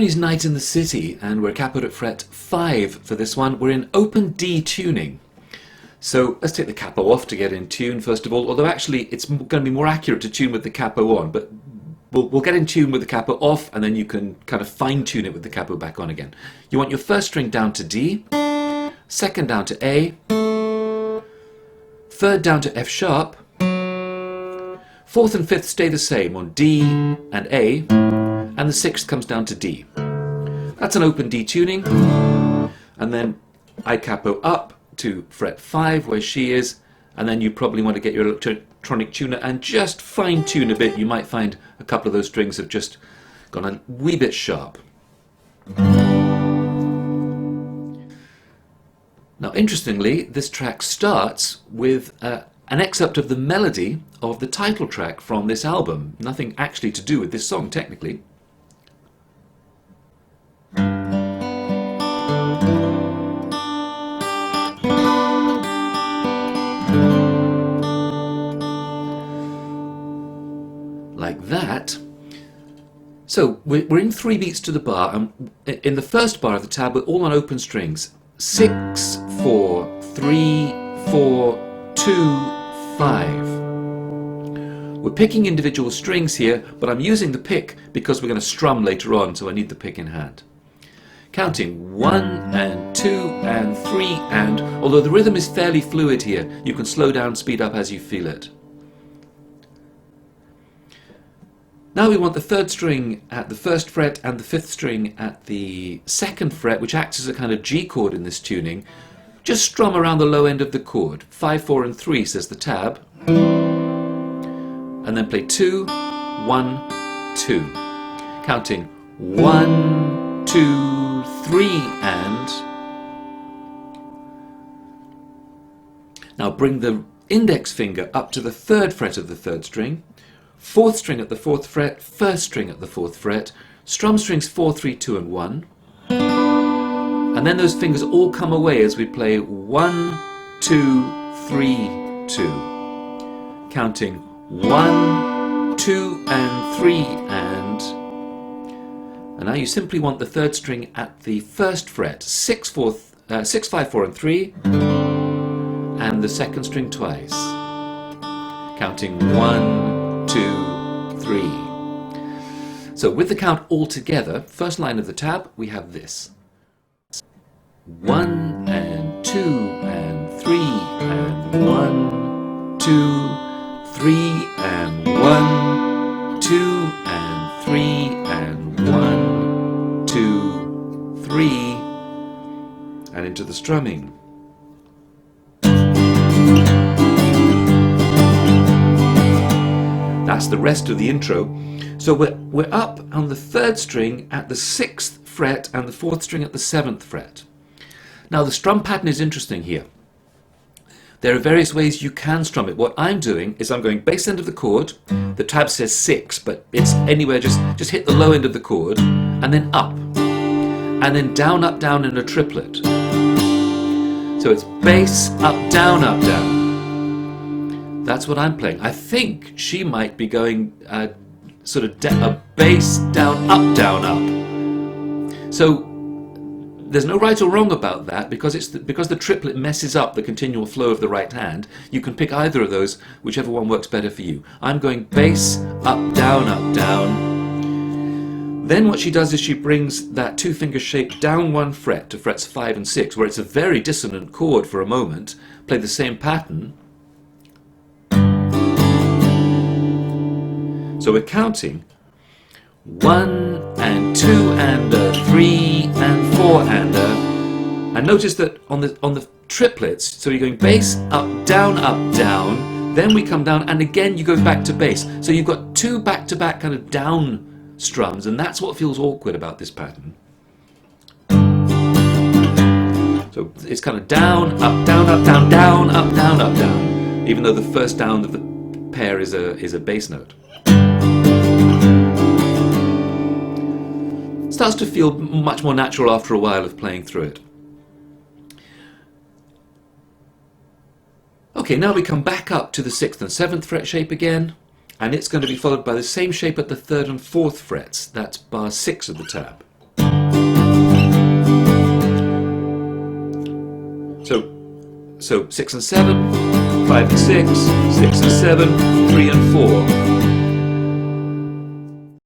Joni's Night in the City, and we're capoed at fret 5 for this one. We're in open D tuning. So let's take the capo off to get in tune first of all, although actually it's going to be more accurate to tune with the capo on, but we'll get in tune with the capo off and then you can kind of fine tune it with the capo back on again. You want your first string down to D, second down to A, third down to F sharp, fourth and fifth stay the same on D and A, and the sixth comes down to D. That's an open D tuning, and then I capo up to fret 5 where she is, and then you probably want to get your electronic tuner and just fine tune a bit. You might find a couple of those strings have just gone a wee bit sharp. Now interestingly, this track starts with an excerpt of the melody of the title track from this album. Nothing actually to do with this song technically. Like that. So we're in 3 beats to the bar, and in the first bar of the tab we're all on open strings. 6, 4, 3, 4, 2, 5. We're picking individual strings here, but I'm using the pick because we're going to strum later on, so I need the pick in hand. Counting 1 and 2 and 3 and, although the rhythm is fairly fluid here, you can slow down, speed up as you feel it. Now we want the third string at the first fret and the fifth string at the second fret, which acts as a kind of G chord in this tuning. Just strum around the low end of the chord. 5, 4 and 3 says the tab. And then play 2, 1, 2. Counting 1, 2, 3 and. Now bring the index finger up to the third fret of the third string. Fourth string at the fourth fret, first string at the fourth fret, strum strings 4, 3, 2 and 1. And then those fingers all come away as we play 1, 2, 3, 2. Counting 1, 2 and 3 and. And now you simply want the third string at the first fret, 6, 5, 4 and 3, and the second string twice. Counting 1, 2, 3. So with the count all together, first line of the tab, we have this. 1 and 2 and 3 and 1, 2, 3 and 1, 2 and 3 and 1, 2, 3, and into the strumming. That's the rest of the intro. So we're up on the third string at the 6th fret and the 4th string at the 7th fret. Now the strum pattern is interesting here. There are various ways you can strum it. What I'm doing is I'm going bass end of the chord. The tab says 6, but it's anywhere, just hit the low end of the chord and then up. And then down, up, down in a triplet. So it's bass, up, down. That's what I'm playing. I think she might be going sort of a bass, down, up. So there's no right or wrong about that because because the triplet messes up the continual flow of the right hand. You can pick either of those, whichever one works better for you. I'm going bass, up, down. Then what she does is she brings that 2-finger shape down 1 fret to frets 5 and 6, where it's a very dissonant chord for a moment. Play the same pattern. So we're counting 1 and 2 and 3 and 4 and and notice that on the triplets, so you're going bass, up, down, then we come down and again you go back to bass. So you've got 2 back-to-back kind of down strums, and that's what feels awkward about this pattern. So it's kind of down, up, down, down, up, down, even though the first down of the pair is a bass note. Starts to feel much more natural after a while of playing through it. Okay, now we come back up to the 6th and 7th fret shape again, and it's going to be followed by the same shape at the 3rd and 4th frets. That's bar 6 of the tab. So 6 and 7, 5 and 6, 6 and 7, 3 and 4.